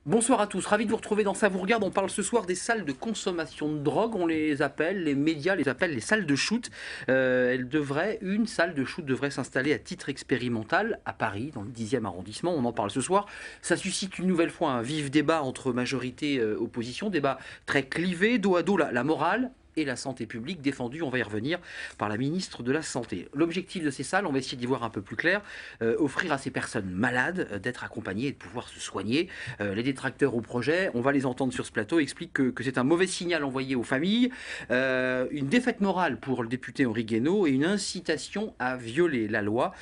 Bonsoir à tous, ravi de vous retrouver dans Ça vous regarde. On parle ce soir des salles de consommation de drogue, on les appelle, les médias les appellent les salles de shoot. Une salle de shoot devrait s'installer à titre expérimental à Paris, dans le 10e arrondissement. On en parle ce soir. Ça suscite une nouvelle fois un vif débat entre majorité et opposition, débat très clivé, dos à dos la morale et la santé publique défendue, on va y revenir, par la ministre de la Santé. L'objectif de ces salles, on va essayer d'y voir un peu plus clair, offrir à ces personnes malades d'être accompagnées et de pouvoir se soigner. Les détracteurs au projet, on va les entendre sur ce plateau, expliquent que c'est un mauvais signal envoyé aux familles, une défaite morale pour le député Henri Guénaud et une incitation à violer la loi.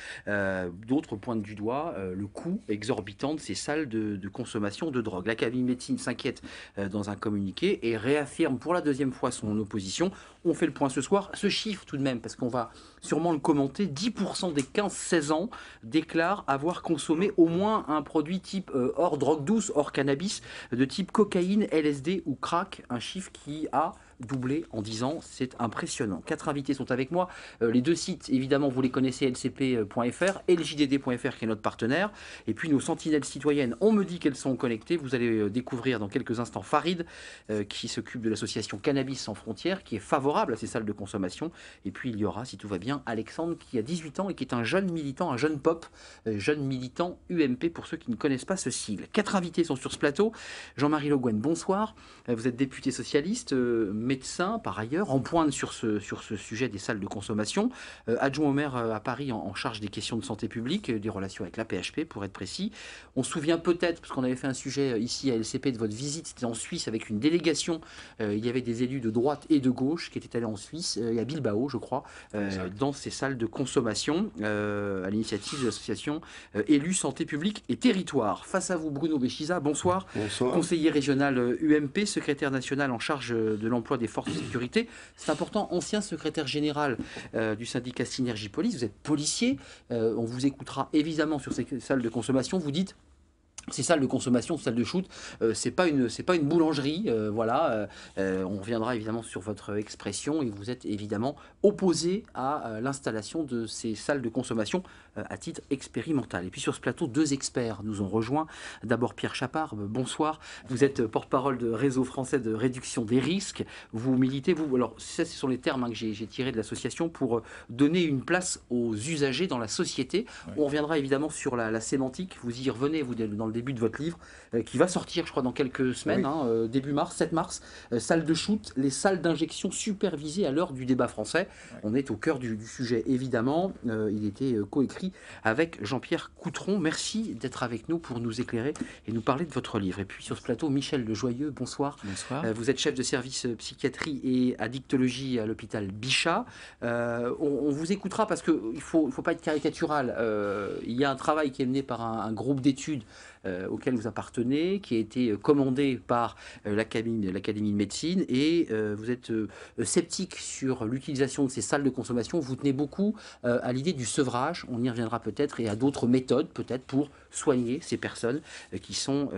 D'autres pointent du doigt le coût exorbitant de ces salles de consommation de drogue. L'Académie de médecine s'inquiète dans un communiqué et réaffirme pour la deuxième fois son opposition. On fait le point ce soir. Ce chiffre tout de même, parce qu'on va sûrement le commenter, 10% des 15-16 ans déclarent avoir consommé au moins un produit type hors drogue douce, hors cannabis, de type cocaïne, LSD ou crack. Un chiffre qui a doublé en 10 ans, c'est impressionnant. 4 invités sont avec moi. Les deux sites, évidemment, vous les connaissez, lcp.fr et ljd.fr qui est notre partenaire. Et puis nos sentinelles citoyennes, on me dit qu'elles sont connectées. Vous allez découvrir dans quelques instants Farid, qui s'occupe de l'association Cannabis sans frontières, qui est favorable à ces salles de consommation. Et puis il y aura, si tout va bien, Alexandre, qui a 18 ans et qui est un jeune militant, un jeune pop, jeune militant UMP, pour ceux qui ne connaissent pas ce sigle. 4 invités sont sur ce plateau. Jean-Marie Le Guen, bonsoir. Vous êtes député socialiste, médecin par ailleurs, en pointe sur ce sujet des salles de consommation, adjoint au maire à Paris en charge des questions de santé publique, des relations avec la PHP pour être précis. On se souvient peut-être, parce qu'on avait fait un sujet ici à LCP de votre visite, c'était en Suisse avec une délégation, il y avait des élus de droite et de gauche qui étaient allés en Suisse, et à Bilbao je crois, dans ces salles de consommation, à l'initiative de l'association Élus Santé Publique et Territoire. Face à vous Bruno Béchiza, bonsoir. Bonsoir. Conseiller régional UMP, secrétaire national en charge de l'emploi des forces de sécurité. C'est important, ancien secrétaire général du syndicat Synergie Police, vous êtes policier, on vous écoutera évidemment sur ces salles de consommation. Vous dites ces salles de consommation, salles de shoot, c'est pas une boulangerie, voilà. On reviendra évidemment sur votre expression et vous êtes évidemment opposé à l'installation de ces salles de consommation à titre expérimental. Et puis sur ce plateau, deux experts nous ont rejoints. D'abord Pierre Chapard, bonsoir. Vous êtes porte-parole de Réseau français de réduction des risques. Vous militez, alors ça, ce sont les termes que j'ai tirés de l'association pour donner une place aux usagers dans la société. Oui. On reviendra évidemment sur la sémantique. Vous y revenez, vous, dans le début de votre livre, qui va sortir, je crois, dans quelques semaines, oui. Début mars, 7 mars. Salle de shoot, les salles d'injection supervisées à l'heure du débat français. Oui. On est au cœur du sujet, évidemment. Il était coécrit avec Jean-Pierre Coutron. Merci d'être avec nous pour nous éclairer et nous parler de votre livre. Et puis sur ce plateau, Michel Lejoyeux, bonsoir. Bonsoir. Vous êtes chef de service psychiatrie et addictologie à l'hôpital Bichat. On vous écoutera parce qu'il ne faut pas être caricatural. Il y a un travail qui est mené par un groupe d'études auquel vous appartenez, qui a été commandé par l'Académie de médecine, et vous êtes sceptique sur l'utilisation de ces salles de consommation. Vous tenez beaucoup à l'idée du sevrage, on y reviendra peut-être, et à d'autres méthodes peut-être pour soigner ces personnes qui sont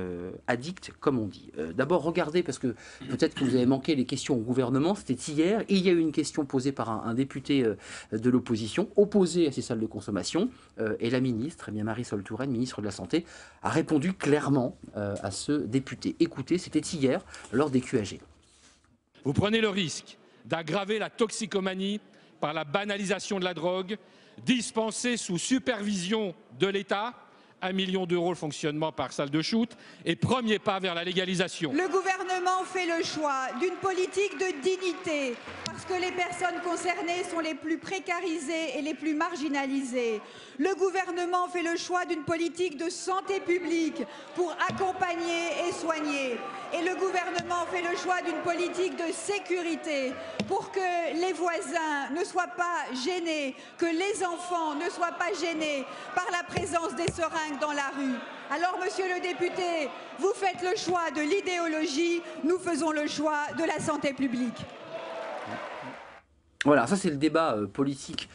addictes, comme on dit. D'abord, regardez, parce que peut-être que vous avez manqué les questions au gouvernement, c'était hier, et il y a eu une question posée par un député de l'opposition, opposé à ces salles de consommation, et la ministre, Marisol Touraine, ministre de la Santé, a répondu clairement à ce député. Écoutez, c'était hier, lors des QAG. Vous prenez le risque d'aggraver la toxicomanie par la banalisation de la drogue, dispensée sous supervision de l'État, 1 million d'euros le fonctionnement par salle de shoot, et premier pas vers la légalisation. Le gouvernement fait le choix d'une politique de dignité, parce que les personnes concernées sont les plus précarisées et les plus marginalisées. Le gouvernement fait le choix d'une politique de santé publique pour accompagner et soigner. Et le gouvernement fait le choix d'une politique de sécurité pour que les voisins ne soient pas gênés, que les enfants ne soient pas gênés par la présence des seringues dans la rue. Alors, monsieur le député, vous faites le choix de l'idéologie, nous faisons le choix de la santé publique. Voilà, ça c'est le débat politique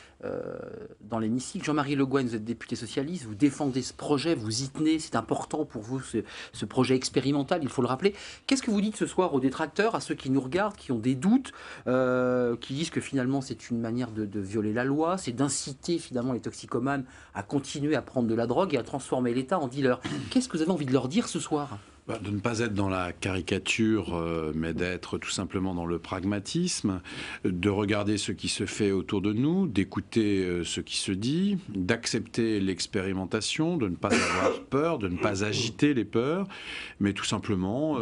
dans l'hémicycle. Jean-Marie Le Guen, vous êtes député socialiste, vous défendez ce projet, vous y tenez, c'est important pour vous ce projet expérimental, il faut le rappeler. Qu'est-ce que vous dites ce soir aux détracteurs, à ceux qui nous regardent, qui ont des doutes, qui disent que finalement c'est une manière de violer la loi, c'est d'inciter finalement les toxicomanes à continuer à prendre de la drogue et à transformer l'État en dealer. Qu'est-ce que vous avez envie de leur dire ce soir ? De ne pas être dans la caricature, mais d'être tout simplement dans le pragmatisme, de regarder ce qui se fait autour de nous, d'écouter ce qui se dit, d'accepter l'expérimentation, de ne pas avoir peur, de ne pas agiter les peurs, mais tout simplement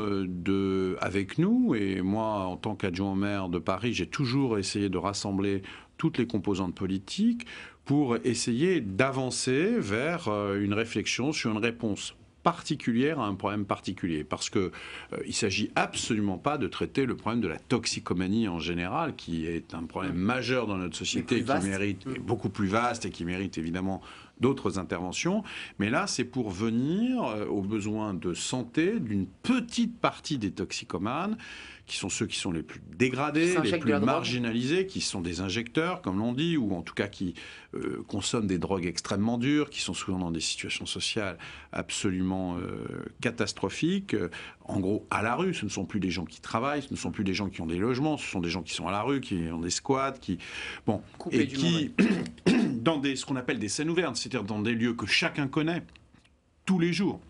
avec nous. Et moi, en tant qu'adjoint au maire de Paris, j'ai toujours essayé de rassembler toutes les composantes politiques pour essayer d'avancer vers une réflexion sur une réponse particulière à un problème particulier, parce que il s'agit absolument pas de traiter le problème de la toxicomanie en général, qui est un problème majeur dans notre société, qui mérite beaucoup plus vaste et qui mérite évidemment d'autres interventions. Mais là, c'est pour venir aux besoins de santé d'une petite partie des toxicomanes, qui sont ceux qui sont les plus dégradés, les plus marginalisés, qui sont des injecteurs, comme l'on dit, ou en tout cas qui consomment des drogues extrêmement dures, qui sont souvent dans des situations sociales absolument catastrophiques. En gros, à la rue, ce ne sont plus des gens qui travaillent, ce ne sont plus des gens qui ont des logements, ce sont des gens qui sont à la rue, qui ont des squats, qui... Bon, et qui, dans ce qu'on appelle des scènes ouvertes, c'est-à-dire dans des lieux que chacun connaît tous les jours,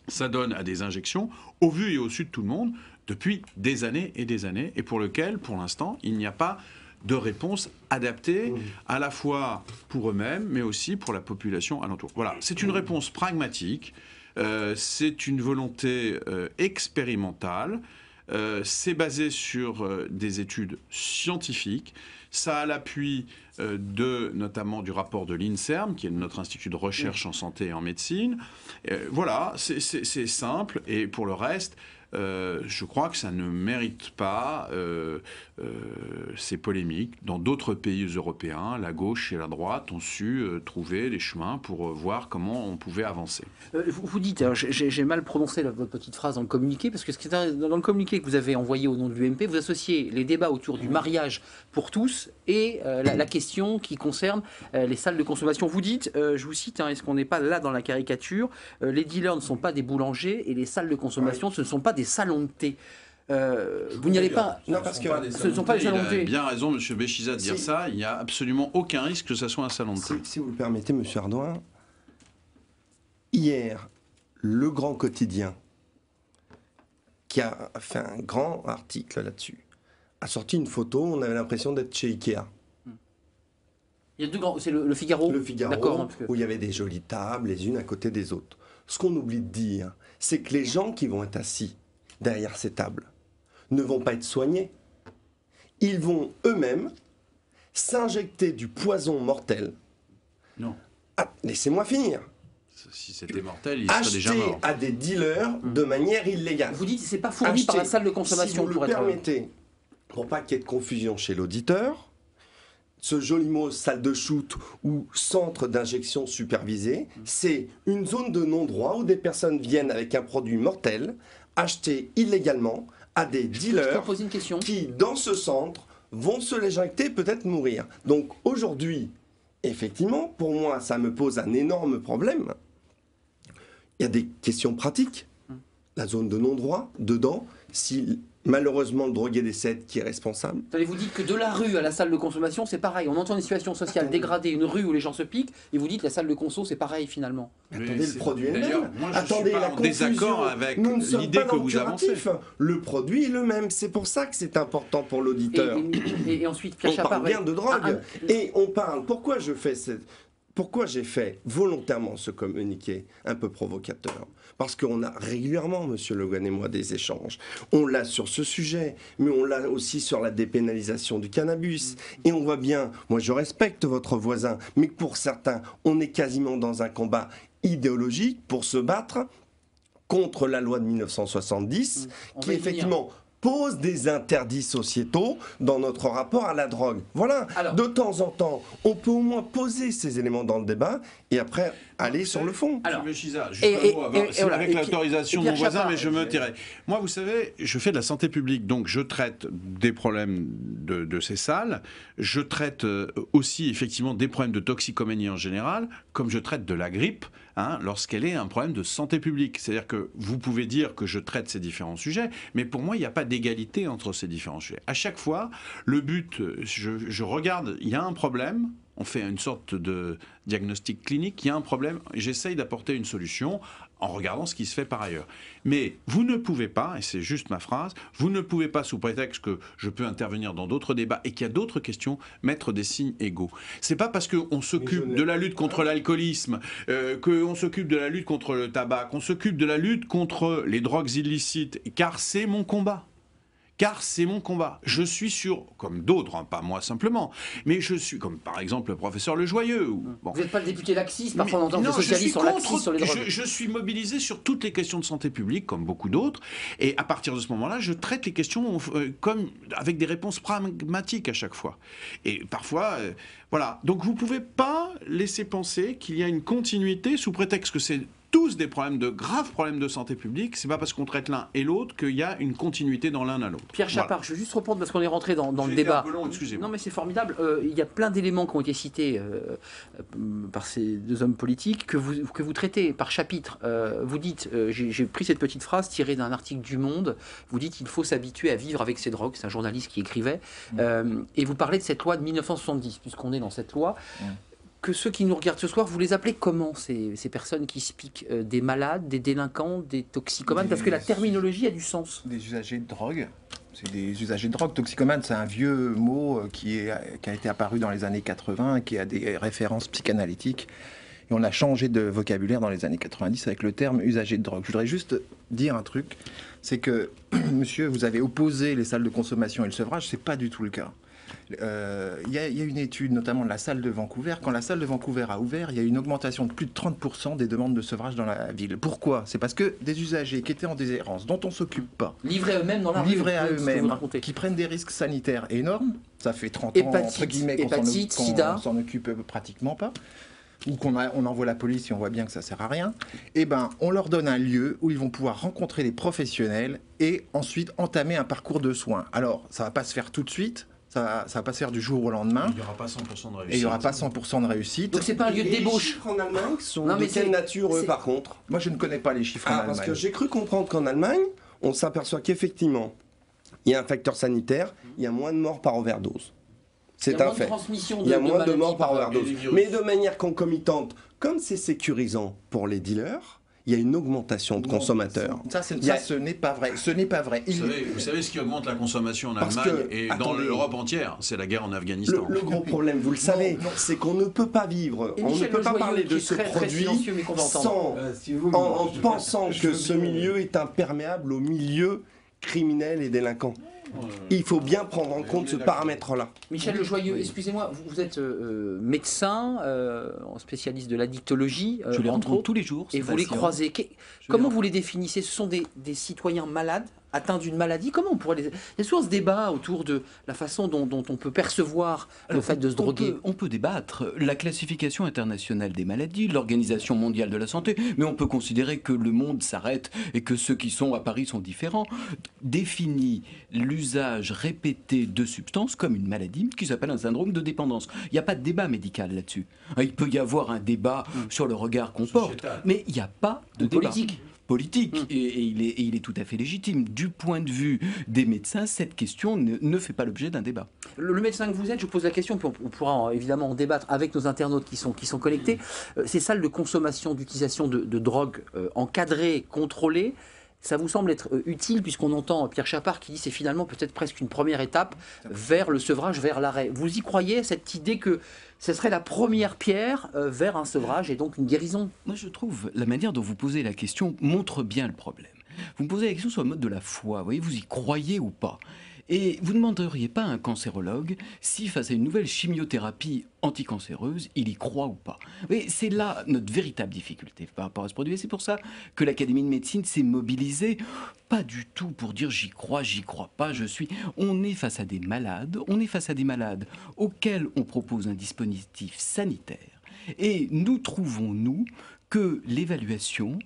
ça donne à des injections, au vu et au su de tout le monde, depuis des années, et pour lequel, pour l'instant, il n'y a pas de réponse adaptée, à la fois pour eux-mêmes, mais aussi pour la population alentour. Voilà, c'est une réponse pragmatique, c'est une volonté expérimentale, c'est basé sur des études scientifiques, ça a l'appui notamment du rapport de l'INSERM, qui est notre institut de recherche en santé et en médecine. Voilà, c'est simple, et pour le reste... je crois que ça ne mérite pas ces polémiques. Dans d'autres pays européens, la gauche et la droite ont su trouver des chemins pour voir comment on pouvait avancer. Vous dites, j'ai mal prononcé votre petite phrase dans le communiqué, parce que dans le communiqué que vous avez envoyé au nom de l'UMP, vous associez les débats autour du mariage pour tous et la question qui concerne les salles de consommation. Vous dites, je vous cite, est-ce qu'on n'est pas là dans la caricature, les dealers ne sont pas des boulangers et les salles de consommation, ce ne sont pas des salons de thé. Vous n'y allez pas. Non, parce que ce ne sont pas des salons de thé. Il a bien raison, M. Béchiza, de dire ça. Il n'y a absolument aucun risque que ce soit un salon de thé. Si vous le permettez, M. Ardouin, hier, le Grand Quotidien, qui a fait un grand article là-dessus, a sorti une photo, on avait l'impression d'être chez Ikea. Il y a deux grands, c'est le Figaro. Le Figaro, où il y avait des jolies tables, les unes à côté des autres. Ce qu'on oublie de dire, c'est que les gens qui vont être assis derrière ces tables ne vont pas être soignés. Ils vont eux-mêmes s'injecter du poison mortel. Non. Ah, laissez-moi finir. Si c'était mortel, il serait déjà mort. À des dealers de manière illégale. Vous dites que c'est pas fourni par la salle de consommation. Si vous le permettez, pour pas qu'il y ait de confusion chez l'auditeur, ce joli mot salle de shoot ou centre d'injection supervisé, c'est une zone de non-droit où des personnes viennent avec un produit mortel, acheté illégalement à des dealers qui, dans ce centre, vont se l'injecter, peut-être mourir. Donc aujourd'hui, effectivement, pour moi, ça me pose un énorme problème. Il y a des questions pratiques. La zone de non-droit, dedans, si malheureusement le drogué décède, qui est responsable. Vous dites que de la rue à la salle de consommation, c'est pareil. On entend une situation sociale dégradée, une rue où les gens se piquent, et vous dites que la salle de conso, c'est pareil finalement. Attendez, le produit est le même. Moi, je suis pas en désaccord avec l'idée que vous avancez. Le produit est le même. C'est pour ça que c'est important pour l'auditeur. Et ensuite, Pierre Chapard, on parle bien de drogue. Et on parle... Pourquoi j'ai fait volontairement ce communiqué un peu provocateur? Parce qu'on a régulièrement, M. Le Guen et moi, des échanges. On l'a sur ce sujet, mais on l'a aussi sur la dépénalisation du cannabis. Et on voit bien, moi je respecte votre voisin, mais pour certains, on est quasiment dans un combat idéologique pour se battre contre la loi de 1970, qui effectivement pose des interdits sociétaux dans notre rapport à la drogue. Voilà. Alors, de temps en temps, on peut au moins poser ces éléments dans le débat et après aller sur le fond. Alors, avec l'autorisation de mon voisin, mais je me tairai. Moi, vous savez, je fais de la santé publique, donc je traite des problèmes de ces salles. Je traite aussi, effectivement, des problèmes de toxicomanie en général, comme je traite de la grippe, lorsqu'elle est un problème de santé publique. C'est-à-dire que vous pouvez dire que je traite ces différents sujets, mais pour moi, il n'y a pas d'égalité entre ces différents sujets. À chaque fois, le but, je regarde, il y a un problème, on fait une sorte de diagnostic clinique, il y a un problème, j'essaye d'apporter une solution en regardant ce qui se fait par ailleurs. Mais vous ne pouvez pas, et c'est juste ma phrase, vous ne pouvez pas, sous prétexte que je peux intervenir dans d'autres débats et qu'il y a d'autres questions, mettre des signes égaux. C'est pas parce qu'on s'occupe de la lutte contre l'alcoolisme, qu'on s'occupe de la lutte contre le tabac, qu'on s'occupe de la lutte contre les drogues illicites, car c'est mon combat. Car c'est mon combat. Je suis sûr, comme d'autres, hein, pas moi simplement, mais je suis, comme par exemple le professeur Le Joyeux. Bon. Vous n'êtes pas le député laxiste, parfois on entend que les socialistes sont laxistes sur les drogues. Je suis mobilisé sur toutes les questions de santé publique, comme beaucoup d'autres, et à partir de ce moment-là, je traite les questions comme avec des réponses pragmatiques à chaque fois. Et parfois, voilà. Donc vous ne pouvez pas laisser penser qu'il y a une continuité sous prétexte que c'est tous des problèmes, de graves problèmes de santé publique. C'est pas parce qu'on traite l'un et l'autre qu'il y a une continuité dans l'un à l'autre. Pierre Chapard, voilà. Je vais juste reprendre parce qu'on est rentré dans le débat. Un peu long, excusez-moi. Non mais c'est formidable. Il y a plein d'éléments qui ont été cités par ces deux hommes politiques que vous traitez par chapitre. Vous dites, j'ai pris cette petite phrase tirée d'un article du Monde, vous dites qu'il faut s'habituer à vivre avec ces drogues, c'est un journaliste qui écrivait, et vous parlez de cette loi de 1970, puisqu'on est dans cette loi. Que ceux qui nous regardent ce soir, vous les appelez comment, ces personnes qui se piquent? Des malades, des délinquants, des toxicomanes? Parce que la terminologie a du sens. Des usagers de drogue. C'est des usagers de drogue. Toxicomane, c'est un vieux mot qui a été apparu dans les années 80, qui a des références psychanalytiques. Et on a changé de vocabulaire dans les années 90 avec le terme usager de drogue. Je voudrais juste dire un truc, c'est que, monsieur, vous avez opposé les salles de consommation et le sevrage, c'est pas du tout le cas. Il y a une étude, notamment de la salle de Vancouver. Quand la salle de Vancouver a ouvert, il y a eu une augmentation de plus de 30% des demandes de sevrage dans la ville. Pourquoi? C'est parce que des usagers qui étaient en déshérence, dont on ne s'occupe pas, livrés à eux-mêmes dans la rue, livrés à eux-mêmes, qui prennent des risques sanitaires énormes, ça fait 30 ans, entre guillemets, qu'on s'en occupe pratiquement pas, ou qu'on envoie la police et on voit bien que ça sert à rien, eh ben, on leur donne un lieu où ils vont pouvoir rencontrer les professionnels et ensuite entamer un parcours de soins. Alors, ça ne va pas se faire tout de suite, ça va pas se faire du jour au lendemain. Il n'y aura pas 100% de réussite. Et il n'y aura pas 100% de réussite. Donc c'est pas un lieu de débauche. Les chiffres en Allemagne sont de quelle nature, eux, par contre? Moi, je ne connais pas les chiffres en Allemagne. Parce que j'ai cru comprendre qu'en Allemagne, on s'aperçoit qu'effectivement, il y a un facteur sanitaire, il y a moins de morts par overdose. C'est un fait. Il y a moins de morts par overdose. Mais de manière concomitante, comme c'est sécurisant pour les dealers, il y a une augmentation de consommateurs. Ça, ce n'est pas vrai. Ce n'est pas vrai. Vous savez ce qui augmente la consommation en Allemagne et dans l'Europe entière? C'est la guerre en Afghanistan. Le gros problème, vous le savez, c'est qu'on ne peut pas vivre, on ne peut pas parler de ce produit en pensant que ce milieu est imperméable au milieu criminel et délinquant. Il faut bien prendre en compte ce paramètre-là. Michel Le Joyeux, excusez-moi, vous êtes médecin, spécialiste de l'addictologie, je les rencontre tous les jours. Et vous les croisez. Comment vous les définissez? Ce sont des citoyens malades, atteints d'une maladie? Comment on pourrait les... Il y a souvent ce débat autour de la façon dont on peut percevoir le fait de se droguer. On peut débattre. La classification internationale des maladies, l'Organisation mondiale de la santé, mais on peut considérer que le monde s'arrête et que ceux qui sont à Paris sont différents, définit l'usage répété de substances comme une maladie qui s'appelle un syndrome de dépendance. Il n'y a pas de débat médical là-dessus. Il peut y avoir un débat sur le regard qu'on porte, mais il n'y a pas de débat politique. Et il est tout à fait légitime. Du point de vue des médecins, cette question ne fait pas l'objet d'un débat. Le médecin que vous êtes, je pose la question, puis on pourra évidemment en débattre avec nos internautes qui sont connectés. Ces salles de consommation, d'utilisation de drogue encadrées, contrôlées, ça vous semble être utile, puisqu'on entend Pierre Chapard qui dit que c'est finalement peut-être presque une première étape vers le sevrage, vers l'arrêt. Vous y croyez, cette idée que ce serait la première pierre vers un sevrage et donc une guérison? Moi, je trouve la manière dont vous posez la question montre bien le problème. Vous me posez la question sur le mode de la foi. Vous voyez, vous y croyez ou pas? Et vous ne demanderiez pas à un cancérologue si, face à une nouvelle chimiothérapie anticancéreuse, il y croit ou pas. Mais c'est là notre véritable difficulté par rapport à ce produit. Et c'est pour ça que l'Académie de médecine s'est mobilisée, pas du tout pour dire j'y crois pas, je suis... On est face à des malades, auxquels on propose un dispositif sanitaire. Et nous trouvons, que l'évaluation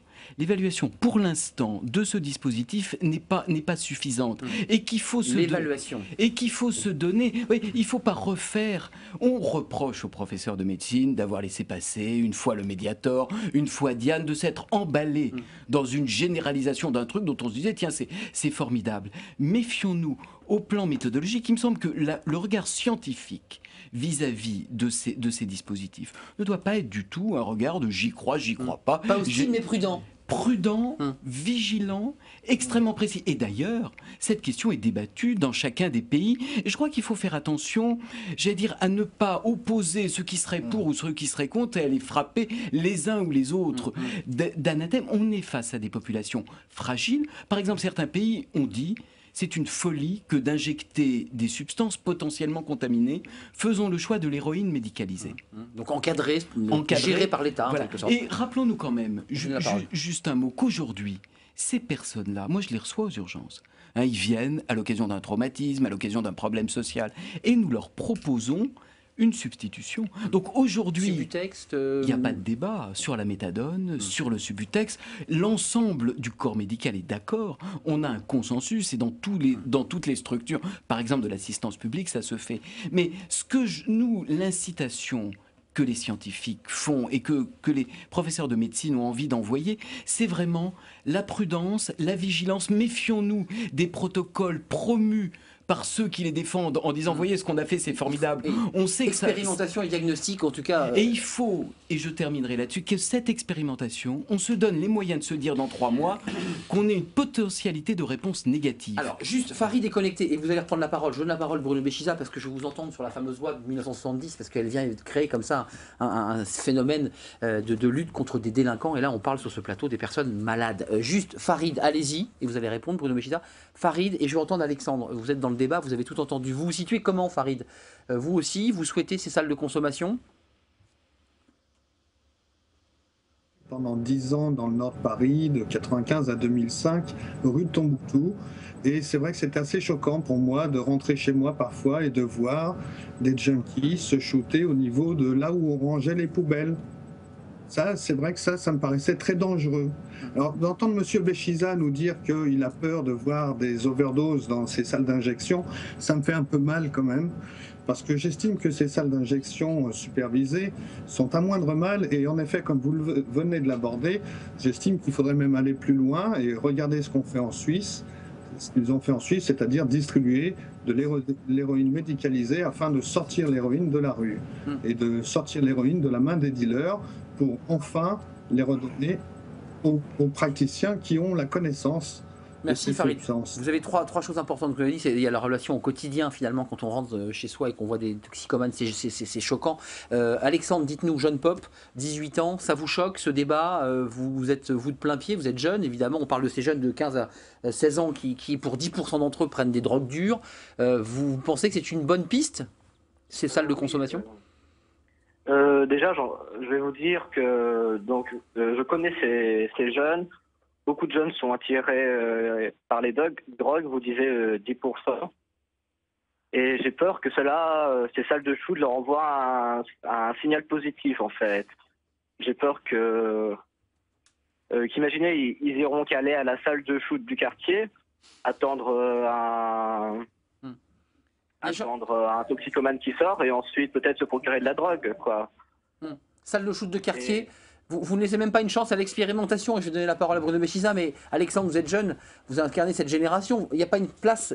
pour l'instant de ce dispositif n'est pas suffisante et qu'il faut se donner. Oui, il faut pas refaire. On reproche aux professeurs de médecine d'avoir laissé passer une fois le Mediator, une fois Diane, de s'être emballé dans une généralisation d'un truc dont on se disait tiens c'est formidable. Méfions-nous au plan méthodologique. Il me semble que le regard scientifique vis-à-vis de ces dispositifs ne doit pas être du tout un regard de j'y crois pas. Pas hostile, mais prudent. Prudent, vigilant, extrêmement précis. Et d'ailleurs, cette question est débattue dans chacun des pays. Et je crois qu'il faut faire attention, j'allais dire, à ne pas opposer ceux qui seraient pour ou ceux qui seraient contre et à les frapper les uns ou les autres d'anathème. On est face à des populations fragiles. Par exemple, certains pays ont dit c'est une folie que d'injecter des substances potentiellement contaminées. Faisons le choix de l'héroïne médicalisée. Donc encadré, géré par l'État. Voilà. En quelque sorte. Et rappelons-nous quand même, juste un mot, qu'aujourd'hui, ces personnes-là, moi je les reçois aux urgences. Ils viennent à l'occasion d'un traumatisme, à l'occasion d'un problème social. Et nous leur proposons une substitution. Donc aujourd'hui, Subutex, il n'y a pas de débat sur la méthadone, sur le Subutex. L'ensemble du corps médical est d'accord. On a un consensus et dans toutes les structures, par exemple de l'assistance publique, ça se fait. Mais ce que l'incitation que les scientifiques font et que les professeurs de médecine ont envie d'envoyer, c'est vraiment la prudence, la vigilance. Méfions-nous des protocoles promus par ceux qui les défendent en disant voyez ce qu'on a fait, c'est formidable. On sait que expérimentation et diagnostic en tout cas. Et il faut, et je terminerai là-dessus, que cette expérimentation, on se donne les moyens de se dire dans 3 mois qu'on ait une potentialité de réponse négative. Alors juste, Farid est connecté et vous allez reprendre la parole. Je donne la parole Bruno Béchiza parce que je vous entends sur la fameuse loi de 1970 parce qu'elle vient de créer comme ça un phénomène de lutte contre des délinquants et là on parle sur ce plateau des personnes malades. Juste Farid, allez-y et vous allez répondre Bruno Béchiza. Farid et je vais entendre Alexandre, vous êtes dans le débat, vous avez tout entendu. Vous vous situez comment Farid? Vous aussi, vous souhaitez ces salles de consommation? Pendant 10 ans dans le nord de Paris, de 95 à 2005, rue de Tombouctou. Et c'est vrai que c'était assez choquant pour moi de rentrer chez moi parfois et de voir des junkies se shooter au niveau de là où on rangeait les poubelles. Ça, c'est vrai que ça me paraissait très dangereux. Alors, d'entendre M. Béchiza nous dire qu'il a peur de voir des overdoses dans ces salles d'injection, ça me fait un peu mal quand même, parce que j'estime que ces salles d'injection supervisées sont un moindre mal, et en effet, comme vous venez de l'aborder, j'estime qu'il faudrait même aller plus loin et regarder ce qu'on fait en Suisse, ce qu'ils ont fait en Suisse, c'est-à-dire distribuer de l'héroïne médicalisée afin de sortir l'héroïne de la rue et de sortir l'héroïne de la main des dealers pour enfin les redonner aux praticiens qui ont la connaissance. Merci Farid. Vous avez trois choses importantes que vous avez dit. Il y a la relation au quotidien finalement quand on rentre chez soi et qu'on voit des toxicomanes, c'est choquant. Alexandre, dites-nous, jeune pop, 18 ans, ça vous choque ce débat? Vous êtes vous de plein pied, vous êtes jeune évidemment, on parle de ces jeunes de 15 à 16 ans qui pour 10% d'entre eux prennent des drogues dures. Vous pensez que c'est une bonne piste, ces salles de consommation? Déjà, je vais vous dire que je connais ces jeunes. Beaucoup de jeunes sont attirés par les drogues, vous disiez 10%. Et j'ai peur que ces salles de shoot leur envoient un signal positif, en fait. J'ai peur qu'imaginez, ils iront qu'aller à la salle de shoot du quartier, attendre un toxicomane qui sort et ensuite peut-être se procurer de la drogue, quoi. Salle de shoot de quartier. Vous ne laissez même pas une chance à l'expérimentation. Et je vais donner la parole à Bruno Béchiza, mais Alexandre, vous êtes jeune, vous incarnez cette génération. Il n'y a pas une place.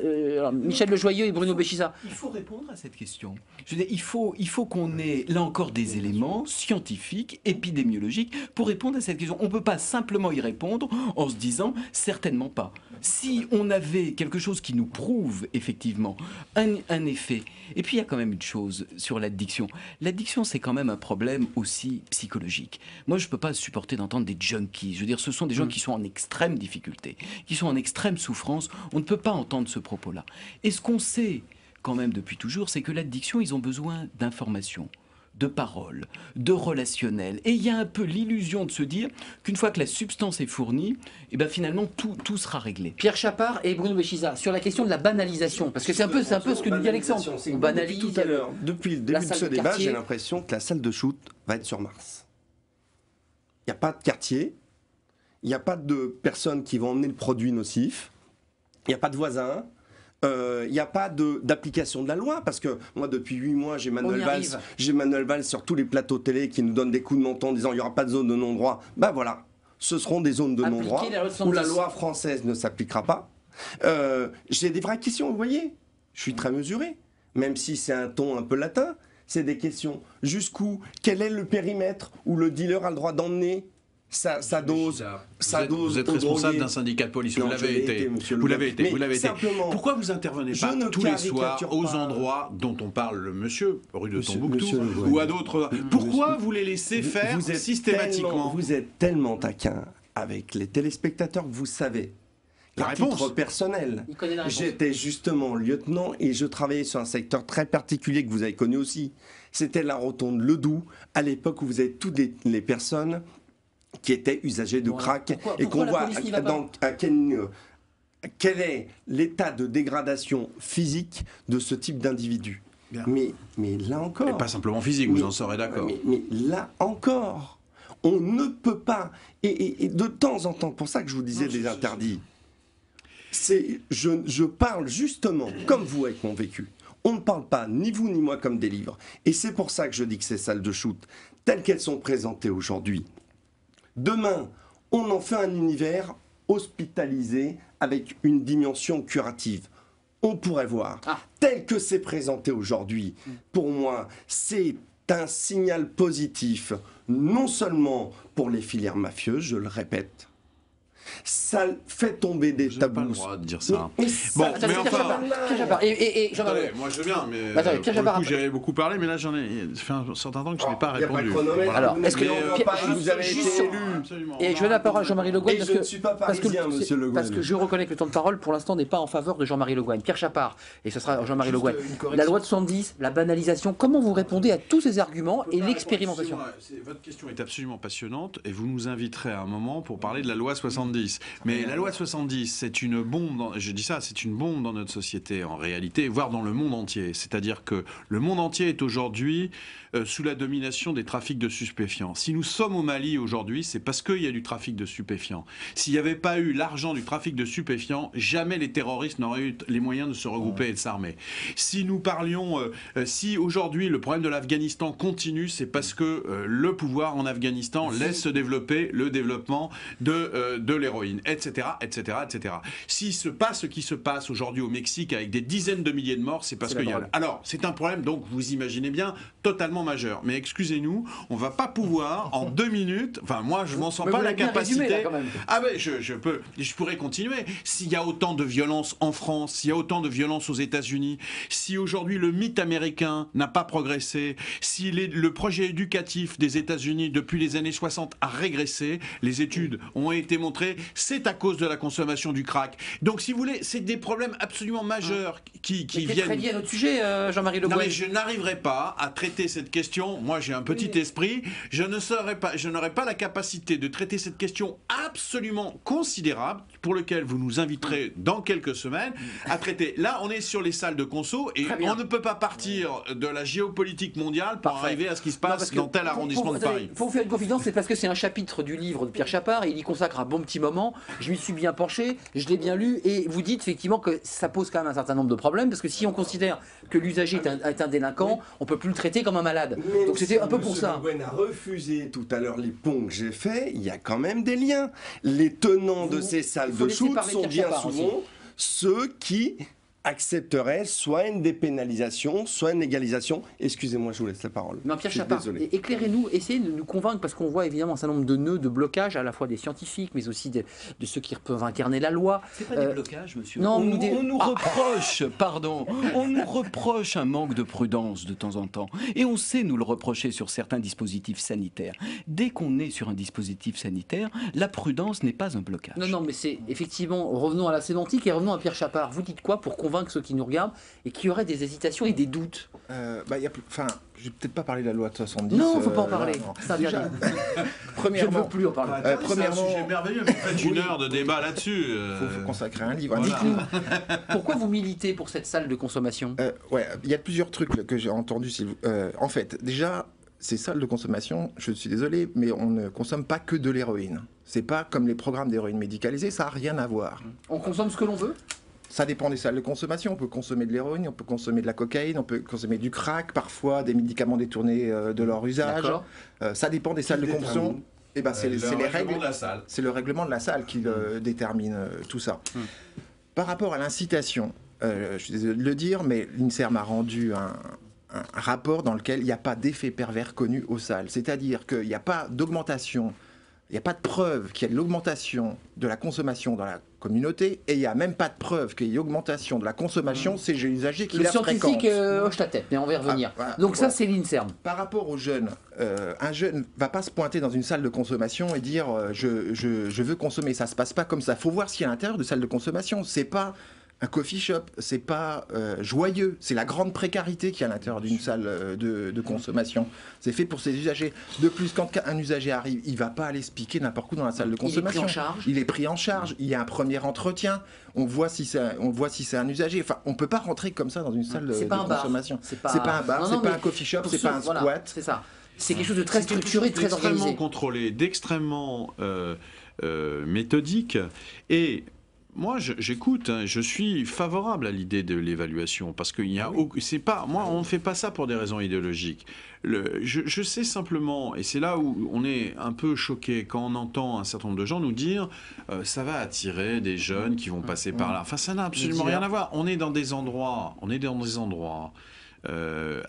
Michel Lejoyeux et Bruno Béchiza. Il faut répondre à cette question. Je veux dire, il faut qu'on ait là encore des éléments scientifiques, épidémiologiques, pour répondre à cette question. On ne peut pas simplement y répondre en se disant certainement pas. Si on avait quelque chose qui nous prouve effectivement un effet. Et puis il y a quand même une chose sur l'addiction. L'addiction, c'est quand même un problème aussi psychologique. Moi, je ne peux pas supporter d'entendre des junkies. Je veux dire, ce sont des gens qui sont en extrême difficulté, qui sont en extrême souffrance. On ne peut pas entendre ce propos-là. Et ce qu'on sait quand même depuis toujours, c'est que l'addiction, ils ont besoin d'informations, de paroles, de relationnel. Et il y a un peu l'illusion de se dire qu'une fois que la substance est fournie, et ben finalement tout sera réglé. Pierre Chapard et Bruno Béchiza, sur la question de la banalisation, parce que c'est un peu ce que nous dit Alexandre. On banalise tout à l'heure. Depuis le début de ce débat, j'ai l'impression que la salle de shoot va être sur Mars. Il n'y a pas de quartier, il n'y a pas de personnes qui vont emmener le produit nocif, il n'y a pas de voisins, il n'y a pas d'application de la loi, parce que moi depuis 8 mois j'ai Manuel Valls sur tous les plateaux télé qui nous donne des coups de menton en disant il n'y aura pas de zone de non-droit. Ben voilà, ce seront des zones de non-droit où la loi française ne s'appliquera pas. J'ai des vraies questions, vous voyez, je suis très mesuré, même si c'est un ton un peu latin. c'est des questions. Jusqu'où? Quel est le périmètre où le dealer a le droit d'emmener sa dose? Vous êtes responsable d'un syndicat de police, vous l'avez été. Vous l'avez été. Pourquoi vous intervenez pas tous les soirs aux endroits dont on parle, le monsieur, rue de Tombouctou, ou à d'autres? Pourquoi vous les laissez faire systématiquement? Vous êtes tellement taquin avec les téléspectateurs que vous savez. La réponse. À titre personnel, j'étais justement lieutenant et je travaillais sur un secteur très particulier que vous avez connu aussi. C'était la rotonde Ledoux, à l'époque où vous avez toutes les personnes qui étaient usagers de crack et qu'on voit quel est l'état de dégradation physique de ce type d'individu. Mais là encore... Et pas simplement physique, vous en serez d'accord. Mais là encore, on ne peut pas... Et de temps en temps, pour ça que je vous disais des interdits, je parle justement, comme vous avec mon vécu, on ne parle pas, ni vous ni moi, comme des livres. Et c'est pour ça que je dis que ces salles de shoot, telles qu'elles sont présentées aujourd'hui, demain, on en fait un univers hospitalisé avec une dimension curative. On pourrait voir, tel que c'est présenté aujourd'hui, pour moi, c'est un signal positif, non seulement pour les filières mafieuses, je le répète, ça fait tomber des tabous. Pas le droit de dire ça. Mais enfin... Pierre Chappard, et attendez, moi je veux bien, mais attendez, Pierre Chappard, j'ai beaucoup parlé, mais là j'en ai fait un certain temps que je n'ai pas répondu. Alors, est-ce que vous avez été élu? Et je donne la parole à Jean-Marie Le Guen je ne suis pas parisien, monsieur Le Guen. Parce que je reconnais que le temps de parole, pour l'instant, n'est pas en faveur de Jean-Marie Le Guen. Pierre Chappard, et ce sera Jean-Marie Le Guen. La loi de 70, la banalisation, comment vous répondez à tous ces arguments et l'expérimentation? Votre question est absolument passionnante et vous nous inviterez à un moment pour parler de la loi 70. Mais la loi 70, c'est une bombe, je dis ça, c'est une bombe dans notre société en réalité, voire dans le monde entier. C'est-à-dire que le monde entier est aujourd'hui sous la domination des trafics de stupéfiants. Si nous sommes au Mali aujourd'hui, c'est parce qu'il y a du trafic de stupéfiants. S'il n'y avait pas eu l'argent du trafic de stupéfiants, jamais les terroristes n'auraient eu les moyens de se regrouper et de s'armer. Si nous parlions, si aujourd'hui le problème de l'Afghanistan continue, c'est parce que le pouvoir en Afghanistan laisse se développer le développement de l'héroïne, etc., etc., etc. S'il se passe ce qui se passe aujourd'hui au Mexique avec des dizaines de milliers de morts, c'est parce qu'il y a... Alors, c'est un problème, donc, vous imaginez bien, totalement majeur. Mais excusez-nous, on va pas pouvoir, en 2 minutes, enfin, moi, je m'en sens pas la capacité... Résumé, là, quand même. Ah ben, je pourrais continuer. S'il y a autant de violence en France, s'il y a autant de violence aux États-Unis, si aujourd'hui le mythe américain n'a pas progressé, si le projet éducatif des États-Unis depuis les années 60 a régressé, les études ont été montrées, c'est à cause de la consommation du crack. Donc, si vous voulez, c'est des problèmes absolument majeurs qui viennent... très lié à notre sujet, Jean-Marie Le Guen. Non, mais je n'arriverai pas à traiter cette question. Moi, j'ai un petit esprit. Je n'aurai pas la capacité de traiter cette question absolument considérable pour lequel vous nous inviterez dans quelques semaines à traiter. Là, on est sur les salles de conso et on ne peut pas partir de la géopolitique mondiale pour arriver à ce qui se passe dans tel arrondissement de Paris. Pour vous faire une confidence, c'est parce que c'est un chapitre du livre de Pierre Chappard et il y consacre un bon petit moment. Je m'y suis bien penché, je l'ai bien lu et vous dites effectivement que ça pose quand même un certain nombre de problèmes parce que si on considère que l'usager est un délinquant, on ne peut plus le traiter comme un malade. Donc c'était un peu pour ça. Le Guen a refusé tout à l'heure les ponts que j'ai faits, il y a quand même des liens. Les tenants de ces salles de shoot sont bien souvent ceux qui accepterait soit une dépénalisation, soit une légalisation. Excusez-moi, je vous laisse la parole. Non, Pierre Chappard, éclairez-nous, essayez de nous convaincre, parce qu'on voit évidemment un certain nombre de nœuds de blocage, à la fois des scientifiques, mais aussi de ceux qui peuvent incarner la loi. C'est pas des blocages, monsieur. Non, on nous reproche, pardon, on nous reproche un manque de prudence de temps en temps. Et on sait nous le reprocher sur certains dispositifs sanitaires. Dès qu'on est sur un dispositif sanitaire, la prudence n'est pas un blocage. Non, mais c'est effectivement, revenons à la sémantique et revenons à Pierre Chappard. Vous dites quoi pour convaincre ceux qui nous regardent et qui auraient des hésitations et des doutes? Je vais peut-être pas parler de la loi de 70. Non, il ne faut pas en parler. Ça déjà, premièrement, je ne veux plus en parler. Premièrement, c'est un sujet merveilleux, mais faites une heure de débat là-dessus. Il faut consacrer un livre. Voilà. Dites-nous, pourquoi vous militez pour cette salle de consommation? Il y a plusieurs trucs que j'ai entendus. En fait, déjà, ces salles de consommation, je suis désolé, mais on ne consomme pas que de l'héroïne. C'est pas comme les programmes d'héroïne médicalisée, ça n'a rien à voir. On consomme ce que l'on veut? Ça dépend des salles de consommation. On peut consommer de l'héroïne, on peut consommer de la cocaïne, on peut consommer du crack, parfois des médicaments détournés de leur usage. Ça dépend des salles de consommation. Et ben, c'est les règles de la salle. C'est le règlement de la salle qui détermine tout ça. Par rapport à l'incitation, je suis désolé de le dire, mais l'INSERM a rendu un rapport dans lequel il n'y a pas d'effet pervers connu aux salles. C'est-à-dire qu'il n'y a pas d'augmentation, il n'y a pas de preuve qu'il y a de l'augmentation de la consommation dans la communauté, et il n'y a même pas de preuve qu'il y ait une augmentation de la consommation chez les usagers qui la fréquentent. Le scientifique hoche la tête, mais on va y revenir. Donc ça, c'est l'INSERM. Par rapport aux jeunes, un jeune ne va pas se pointer dans une salle de consommation et dire je veux consommer. Ça ne se passe pas comme ça. Il faut voir ce qu'il y a à l'intérieur de salle de consommation. C'est pas un coffee shop, c'est pas joyeux, c'est la grande précarité qu'il y a à l'intérieur d'une salle de consommation. C'est fait pour ses usagers. De plus, quand un usager arrive, il va pas aller se piquer n'importe où dans la salle de consommation. Il est pris en charge. Il est pris en charge. Il y a un premier entretien. On voit si c'est un usager. Enfin, on peut pas rentrer comme ça dans une salle de consommation. C'est pas un bar, c'est pas un coffee shop, c'est pas un squat. Voilà, c'est ça. C'est quelque chose de très structuré, très organisé. D'extrêmement contrôlé, d'extrêmement méthodique. Et moi, j'écoute, hein, je suis favorable à l'idée de l'évaluation, parce qu'il y a, c'est pas, moi, on ne fait pas ça pour des raisons idéologiques. Je sais simplement, et c'est là où on est un peu choqué quand on entend un certain nombre de gens nous dire ça va attirer des jeunes qui vont passer par là. Enfin, ça n'a absolument rien à voir. On est dans des endroits,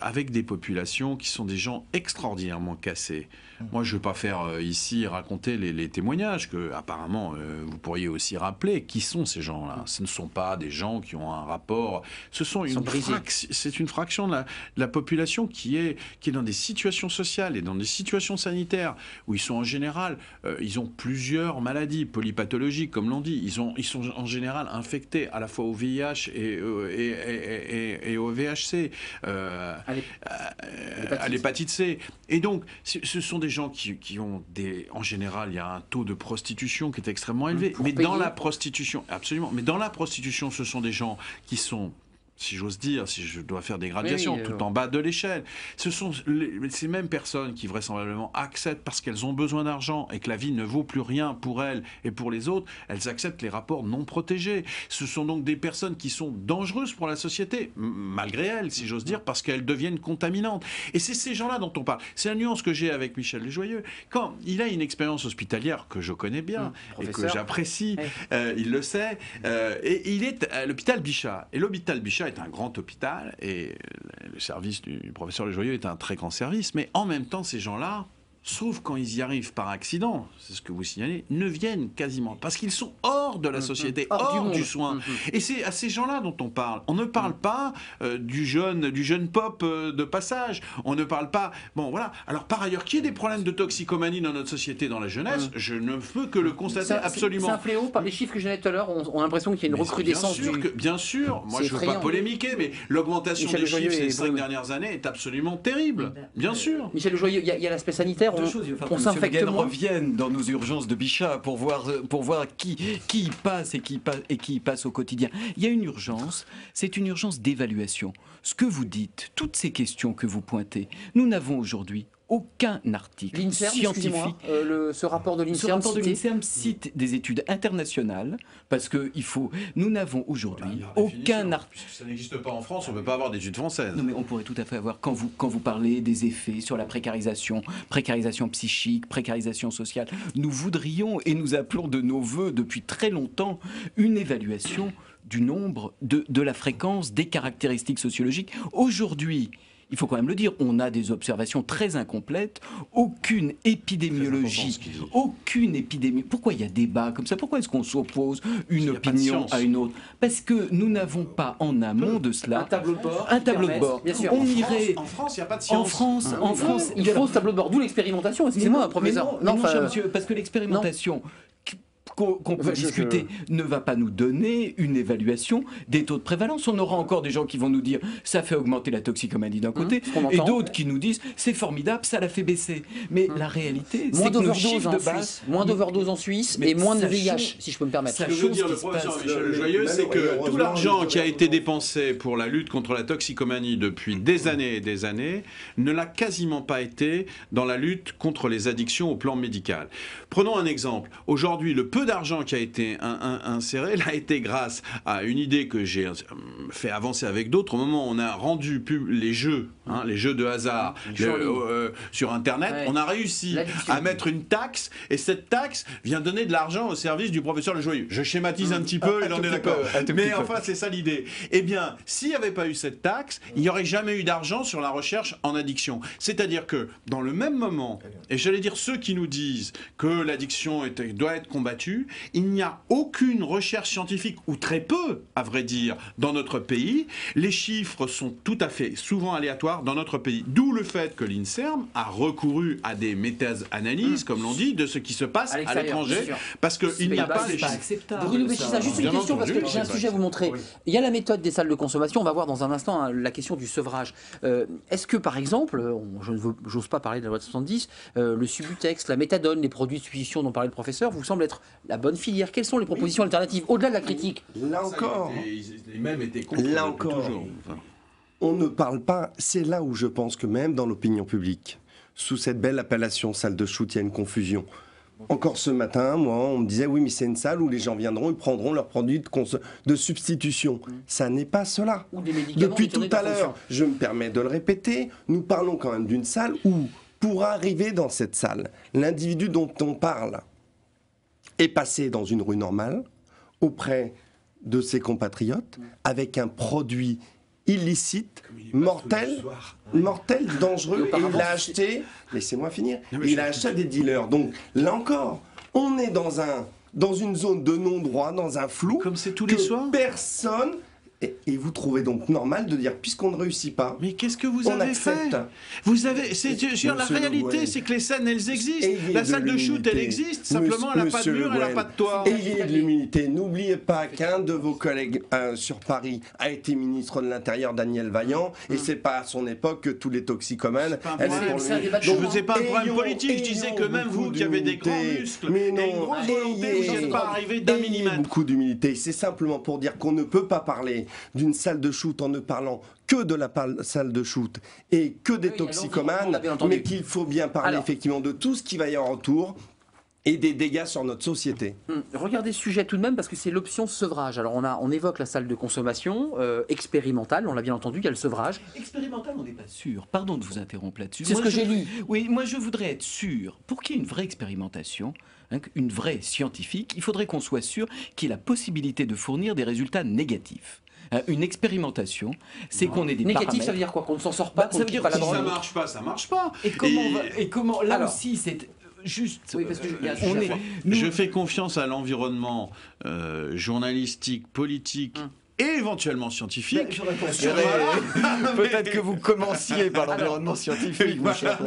avec des populations qui sont des gens extraordinairement cassés. Moi, je ne veux pas faire ici raconter les témoignages que, apparemment, vous pourriez aussi rappeler. Qui sont ces gens-là? Ce ne sont pas des gens qui ont un rapport. C'est une fraction de la population qui est dans des situations sociales et dans des situations sanitaires où ils sont en général, ils ont plusieurs maladies polypathologiques, comme l'on dit. Ils sont en général infectés à la fois au VIH et au VHC. À l'hépatite C. Et donc, ce sont des gens qui ont en général, il y a un taux de prostitution qui est extrêmement élevé. Mais dans la prostitution, absolument. Mais dans la prostitution, ce sont des gens qui sont, si j'ose dire, si je dois faire des gradations, tout en bas de l'échelle. Ce sont ces mêmes personnes qui vraisemblablement acceptent, parce qu'elles ont besoin d'argent et que la vie ne vaut plus rien pour elles et pour les autres, elles acceptent les rapports non protégés. Ce sont donc des personnes qui sont dangereuses pour la société, malgré elles, si j'ose dire, parce qu'elles deviennent contaminantes. Et c'est ces gens-là dont on parle. C'est la nuance que j'ai avec Michel Desjoyeux. Quand il a une expérience hospitalière que je connais bien et que j'apprécie, il le sait, et il est à l'hôpital Bichat. Et l'hôpital Bichat est un grand hôpital et le service du professeur Desjoyeux est un très grand service, mais en même temps, ces gens-là, sauf quand ils y arrivent par accident, c'est ce que vous signalez, ne viennent quasiment, parce qu'ils sont hors de la société, hors du soin. Et c'est à ces gens-là dont on parle. On ne parle pas du jeune pop de passage. On ne parle pas... Bon, voilà. Alors, par ailleurs, qu'il y ait des problèmes de toxicomanie dans notre société, dans la jeunesse, je ne peux que le constater absolument. C'est un fléau. Par les chiffres que j'ai donnés tout à l'heure, on a l'impression qu'il y a une recrudescence bien sûr, moi je ne veux pas polémiquer, mais l'augmentation des chiffres ces 5 dernières années est absolument terrible. Bien sûr. Michel Desjoyeux, il y a l'aspect sanitaire. Deux choses, il va falloir que M. Guen revienne dans nos urgences de Bichat pour voir qui y passe et qui y passe au quotidien. Il y a une urgence, c'est une urgence d'évaluation. Ce que vous dites, toutes ces questions que vous pointez, nous n'avons aujourd'hui aucun article scientifique. Ce rapport de l'INSERM cite des études internationales, parce que nous n'avons aujourd'hui aucun article. Ça n'existe pas en France, on ne peut pas avoir d'études françaises. Non, mais on pourrait tout à fait avoir, quand vous parlez des effets sur la précarisation psychique, précarisation sociale, nous voudrions et nous appelons de nos voeux depuis très longtemps une évaluation du nombre, de la fréquence, des caractéristiques sociologiques. Aujourd'hui, il faut quand même le dire, on a des observations très incomplètes, aucune épidémiologie, Pourquoi il y a débat comme ça? Pourquoi est-ce qu'on s'oppose une opinion à une autre? Parce que nous n'avons pas en amont de cela un tableau de bord. Bien sûr. En France, il n'y a pas de science. En France, il faut ce tableau de bord, d'où l'expérimentation. Excusez-moi, professeur. Non, cher monsieur, parce que l'expérimentation qu'on peut discuter ne va pas nous donner une évaluation des taux de prévalence. On aura encore des gens qui vont nous dire ça fait augmenter la toxicomanie d'un côté, et d'autres qui nous disent c'est formidable, ça l'a fait baisser. Mais la réalité, c'est que nos chiffres de base... Moins d'overdose en Suisse et moins de VIH, si je peux me permettre. Ce que veut dire le professeur Michel Desjoyeux, c'est que tout l'argent qui a été dépensé pour la lutte contre la toxicomanie depuis des années et des années ne l'a quasiment pas été dans la lutte contre les addictions au plan médical. Prenons un exemple. Aujourd'hui, le peu d'argent qui a été inséré l'a été grâce à une idée que j'ai fait avancer avec d'autres. Au moment où on a rendu les jeux, les jeux de hasard sur Internet, on a réussi à mettre une taxe, et cette taxe vient donner de l'argent au service du professeur Le Joyeux. Je schématise un petit peu, et on est d'accord. Mais enfin, c'est ça l'idée. Eh bien, s'il n'y avait pas eu cette taxe, il n'y aurait jamais eu d'argent sur la recherche en addiction. C'est-à-dire que, dans le même moment, et j'allais dire ceux qui nous disent que l'addiction doit être combattue, il n'y a aucune recherche scientifique, ou très peu, à vrai dire, dans notre pays. Les chiffres sont tout à fait souvent aléatoires dans notre pays. D'où le fait que l'INSERM a recouru à des méta-analyses, comme l'on dit, de ce qui se passe à l'étranger, parce qu'il n'y a pas les chiffres. Bruno Béchissa, juste une question, parce que j'ai un sujet à vous montrer. Il y a la méthode des salles de consommation, on va voir dans un instant la question du sevrage. Est-ce que, par exemple, je n'ose pas parler de la loi de 70, le Subutex, la méthadone, les produits de substitution dont parlait le professeur, vous semble être la bonne filière? Quelles sont les propositions alternatives, au-delà de la critique? Là encore, les mêmes étaient contre toujours. On ne parle pas, c'est là où je pense que même dans l'opinion publique, sous cette belle appellation salle de shoot, il y a une confusion. Encore ce matin, moi, on me disait oui, mais c'est une salle où les gens viendront, ils prendront leurs produits de substitution. Ça n'est pas cela. Depuis tout à l'heure, je me permets de le répéter, nous parlons quand même d'une salle où, pour arriver dans cette salle, l'individu dont on parle est passé dans une rue normale, auprès de ses compatriotes, avec un produit illicite, mortel, dangereux, et il a acheté, laissez-moi finir, il a acheté des dealers. Donc là encore, on est dans une zone de non-droit, dans un flou, comme c'est tous les soirs. Personne. Et vous trouvez donc normal de dire, puisqu'on ne réussit pas, mais qu'est-ce que vous avez fait? Vous avez, la réalité, c'est que les scènes, elles existent. La salle de shoot, elle existe. Simplement, elle n'a pas de mur, elle n'a pas de toit. Ayez de l'humilité. N'oubliez pas qu'un de vos collègues sur Paris a été ministre de l'Intérieur, Daniel Vaillant, et c'est pas à son époque que tous les toxicomanes. Je ne faisais pas un problème politique. Je disais que même vous, qui avez des grands muscles et une grosse volonté, vous n'êtes pas arrivé d'un millimètre. Beaucoup d'humilité. C'est simplement pour dire qu'on ne peut pas parler d'une salle de shoot en ne parlant que de la salle de shoot et que des toxicomanes, mais qu'il faut bien parler effectivement de tout ce qui va y avoir autour et des dégâts sur notre société. Regardez ce sujet tout de même, parce que c'est l'option sevrage. Alors on évoque la salle de consommation expérimentale, on l'a bien entendu, il y a le sevrage. Expérimental, on n'est pas sûr. Pardon de vous interrompre là-dessus. C'est ce que j'ai lu. Oui, moi je voudrais être sûr, pour qu'il y ait une vraie expérimentation, une vraie scientifique, il faudrait qu'on soit sûr qu'il y ait la possibilité de fournir des résultats négatifs. Une expérimentation, c'est qu'on ait des négatif, paramètres. Ça veut dire quoi? Qu'on ne s'en sort pas? Ça veut dire que si ça marche pas, ça marche pas. Et comment là aussi, c'est juste... Oui, parce que je fais confiance à l'environnement journalistique, politique, et éventuellement scientifique. Peut-être que vous commenciez par l'environnement scientifique, mon cher.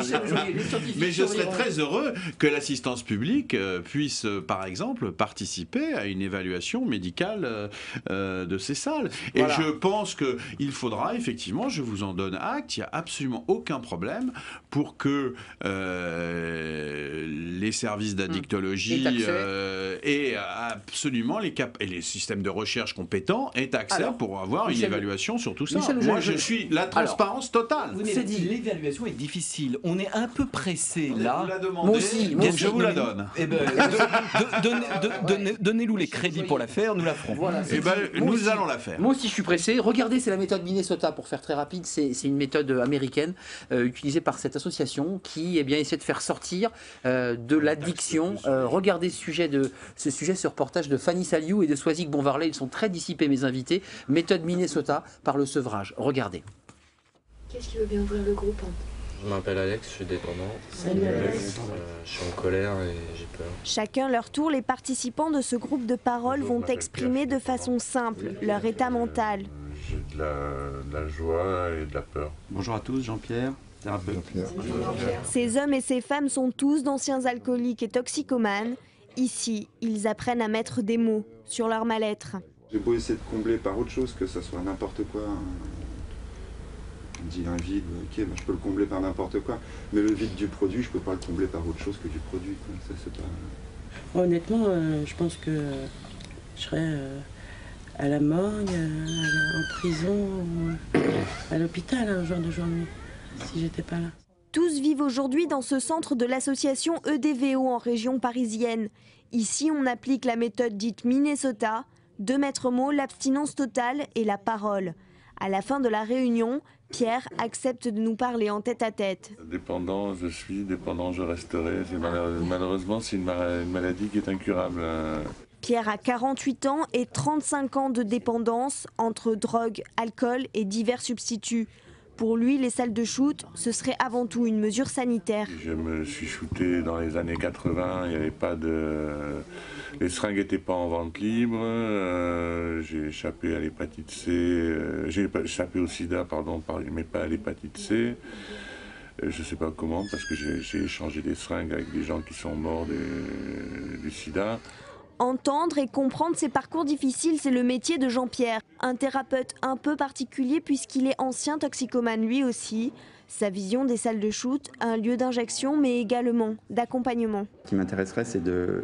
Mais je serais très heureux que l'assistance publique puisse, par exemple, participer à une évaluation médicale de ces salles. Et je pense qu'il faudra, effectivement, je vous en donne acte, il n'y a absolument aucun problème pour que les services d'addictologie et absolument les systèmes de recherche compétents aient accès pour avoir une évaluation sur tout ça. Moi, je suis la transparence totale. Vous avez dit l'évaluation est difficile. On est un peu pressé là. Moi aussi. Donc je vous la donne. Eh ben, donnez-nous les crédits pour la faire, nous la ferons. Voilà, nous allons la faire. Moi aussi, je suis pressé. Regardez, c'est la méthode Minnesota, pour faire très rapide. C'est une méthode américaine utilisée par cette association qui essaie de faire sortir de l'addiction. Regardez ce sujet, ce reportage de Fanny Saliou et de Soazic Bonvarlet. Ils sont très dissipés, mes invités. Méthode Minnesota par le sevrage. Regardez. Qu'est-ce qui veut bien ouvrir le groupe? Je m'appelle Alex, je suis dépendant. Salut Alex. Je suis en colère et j'ai peur. Chacun leur tour, les participants de ce groupe de parole vont exprimer de façon simple leur état mental. J'ai de la joie et de la peur. Bonjour à tous, Jean-Pierre, thérapeute. Ces hommes et ces femmes sont tous d'anciens alcooliques et toxicomanes. Ici, ils apprennent à mettre des mots sur leur mal-être. J'ai beau essayer de combler par autre chose, que ça soit n'importe quoi. On dit un vide, ok, je peux le combler par n'importe quoi. Mais le vide du produit, je peux pas le combler par autre chose que du produit. Ça, c'est pas... Honnêtement, je pense que je serais à la morgue, en prison, à l'hôpital au jour d'aujourd'hui, si j'étais pas là. Tous vivent aujourd'hui dans ce centre de l'association EDVO en région parisienne. Ici, on applique la méthode dite Minnesota, 2 maîtres mots, l'abstinence totale et la parole. À la fin de la réunion, Pierre accepte de nous parler en tête-à-tête. Dépendant, je suis, dépendant, je resterai. Malheureusement, c'est une maladie qui est incurable. Pierre a 48 ans et 35 ans de dépendance entre drogue, alcool et divers substituts. Pour lui, les salles de shoot, ce serait avant tout une mesure sanitaire. Je me suis shooté dans les années 80, il n'y avait pas de... Les seringues n'étaient pas en vente libre, j'ai échappé à l'hépatite C, j'ai échappé au sida, pardon, mais pas à l'hépatite C. Je ne sais pas comment, parce que j'ai échangé des seringues avec des gens qui sont morts du sida. Entendre et comprendre ces parcours difficiles, c'est le métier de Jean-Pierre. Un thérapeute un peu particulier puisqu'il est ancien toxicomane lui aussi. Sa vision des salles de shoot, un lieu d'injection mais également d'accompagnement. Ce qui m'intéresserait, c'est de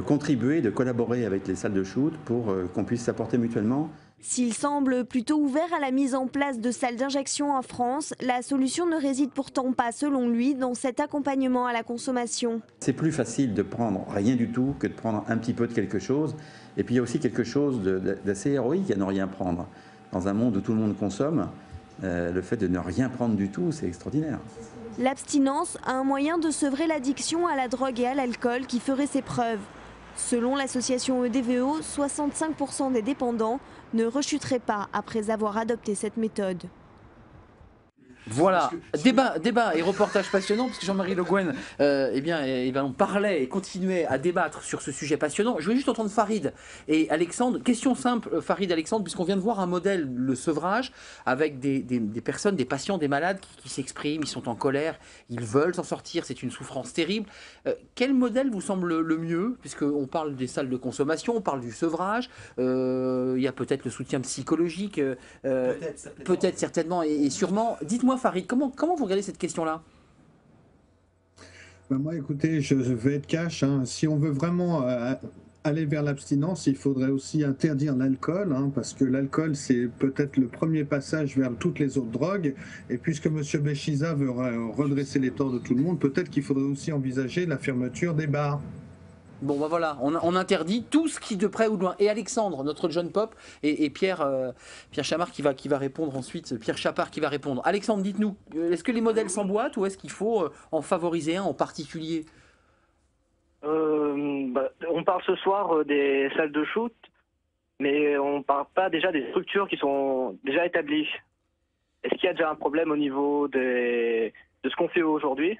contribuer, de collaborer avec les salles de shoot pour qu'on puisse s'apporter mutuellement. S'il semble plutôt ouvert à la mise en place de salles d'injection en France, la solution ne réside pourtant pas, selon lui, dans cet accompagnement à la consommation. C'est plus facile de prendre rien du tout que de prendre un petit peu de quelque chose. Et puis il y a aussi quelque chose d'assez héroïque à ne rien prendre. Dans un monde où tout le monde consomme, le fait de ne rien prendre du tout, c'est extraordinaire. L'abstinence a un moyen de sevrer l'addiction à la drogue et à l'alcool qui ferait ses preuves. Selon l'association EDVO, 65% des dépendants ne rechuteraient pas après avoir adopté cette méthode. Voilà, débat et reportage passionnant, parce que Jean-Marie Le Guen, on parlait et continuait à débattre sur ce sujet passionnant. Je voulais juste entendre Farid et Alexandre. Question simple, Farid, Alexandre, puisqu'on vient de voir un modèle, le sevrage, avec des personnes, des patients, des malades qui s'expriment, ils sont en colère, ils veulent s'en sortir, c'est une souffrance terrible. Quel modèle vous semble le mieux, puisqu'on parle des salles de consommation, on parle du sevrage, il y a peut-être le soutien psychologique, peut-être certainement et sûrement. Dites-moi Farid, comment vous regardez cette question-là? Ben moi, écoutez, je vais être cash. Si on veut vraiment aller vers l'abstinence, il faudrait aussi interdire l'alcool, parce que l'alcool, c'est peut-être le premier passage vers toutes les autres drogues. Et puisque M. Béchiza veut redresser les torts de tout le monde, peut-être qu'il faudrait aussi envisager la fermeture des bars. Bon, ben voilà, on interdit tout ce qui de près ou de loin. Et Alexandre, notre jeune pop, et Pierre Chamard qui va répondre ensuite, Pierre Chapard qui va répondre. Alexandre, dites-nous, est-ce que les modèles s'emboîtent ou est-ce qu'il faut en favoriser un en particulier? On parle ce soir des salles de shoot, mais on ne parle pas déjà des structures qui sont déjà établies. Est-ce qu'il y a déjà un problème au niveau de ce qu'on fait aujourd'hui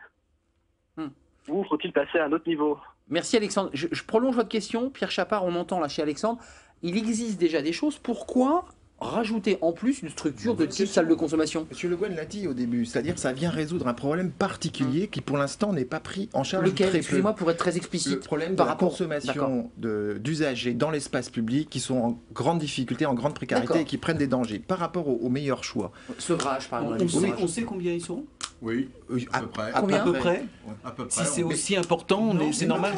ou faut-il passer à un autre niveau? Merci Alexandre. Je prolonge votre question. Pierre Chapard, on entend là chez Alexandre. Il existe déjà des choses. Pourquoi rajouter en plus une structure de type salle de consommation? Monsieur Le Guen l'a dit au début, c'est-à-dire que ça vient résoudre un problème particulier qui pour l'instant n'est pas pris en charge. Lequel? Excusez-moi pour être très explicite. Le problème de la consommation d'usagers dans l'espace public qui sont en grande difficulté, en grande précarité et qui prennent des dangers par rapport aux meilleurs choix. Sevrage par exemple. On sait combien ils sont? Oui, à peu près. Combien? À peu près. Si c'est on aussi important, c'est normal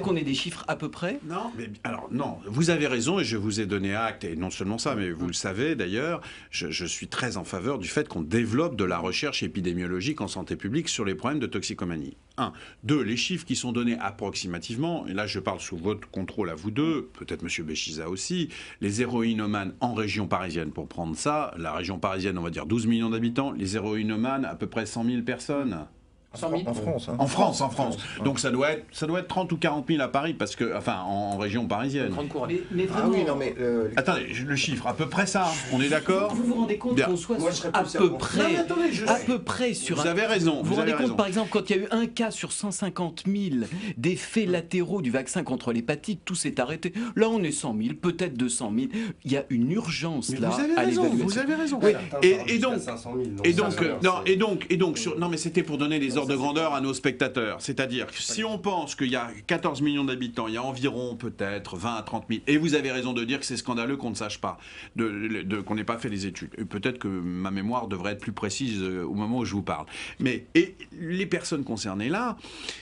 qu'on ait des chiffres à peu près. Non, mais alors non, vous avez raison et je vous ai donné acte, et non seulement ça, mais vous le savez d'ailleurs, je suis très en faveur du fait qu'on développe de la recherche épidémiologique en santé publique sur les problèmes de toxicomanie. 1. 2. Les chiffres qui sont donnés approximativement, et là je parle sous votre contrôle à vous deux, peut-être M. Béchiza aussi, les héroïnomanes en région parisienne, pour prendre ça, la région parisienne on va dire 12 millions d'habitants, les héroïnomanes à peu près 100 000 personnes. 100 000 en France. En France. Donc ça doit être 30 ou 40 000 à Paris, parce que, enfin, en région parisienne. Mais vraiment... oui, non, mais attendez, le chiffre, à peu près ça, on est d'accord? Vous vous rendez compte qu'on soit à peu près sur... Vous avez raison. Vous vous rendez compte, par exemple, quand il y a eu un cas sur 150 000 d'effets latéraux du vaccin contre l'hépatite, tout s'est arrêté. Là, on est 100 000, peut-être 200 000. Il y a une urgence là à l'évaluation. Vous avez raison. Et donc, non, mais c'était pour donner des ordres de grandeur à nos spectateurs. C'est-à-dire que si on pense qu'il y a 14 millions d'habitants, il y a environ peut-être 20 à 30 000, et vous avez raison de dire que c'est scandaleux qu'on ne sache pas, qu'on n'ait pas fait les études. Peut-être que ma mémoire devrait être plus précise au moment où je vous parle. Mais et les personnes concernées là,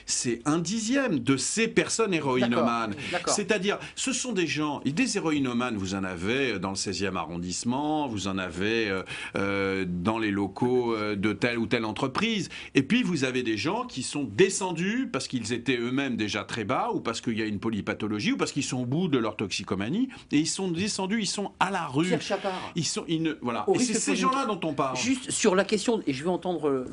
c'est 1/10 de ces personnes héroïnomanes. C'est-à-dire, ce sont des gens, et des héroïnomanes, vous en avez dans le 16e arrondissement, vous en avez dans les locaux de telle ou telle entreprise. Et puis, vous avez des gens qui sont descendus parce qu'ils étaient eux-mêmes déjà très bas, ou parce qu'il y a une polypathologie, ou parce qu'ils sont au bout de leur toxicomanie, et ils sont descendus, ils sont à la rue. Pierre Chapard. Voilà. Et c'est ces gens-là dont on parle. Juste sur la question, et je vais entendre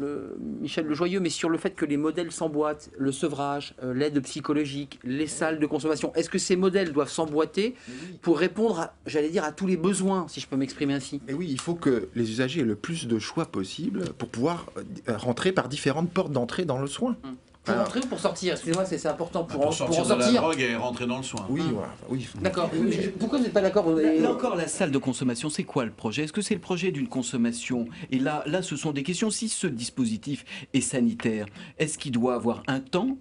Michel Lejoyeux, mais sur le fait que les modèles s'emboîtent, le sevrage, l'aide psychologique, les salles de consommation, est-ce que ces modèles doivent s'emboîter pour répondre, j'allais dire, à tous les besoins, si je peux m'exprimer ainsi? Et oui, il faut que les usagers aient le plus de choix possible pour pouvoir rentrer par différentes portes d'entrée dans le soin. Pour rentrer ou pour sortir? Excusez-moi, c'est important. Pour sortir de la drogue et rentrer dans le soin. Oui, voilà. Oui. D'accord. Pourquoi vous n'êtes pas d'accord? Là encore, la salle de consommation, c'est quoi le projet? Est-ce que c'est le projet d'une consommation? Et là, ce sont des questions. Si ce dispositif est sanitaire, est-ce qu'il doit avoir un temps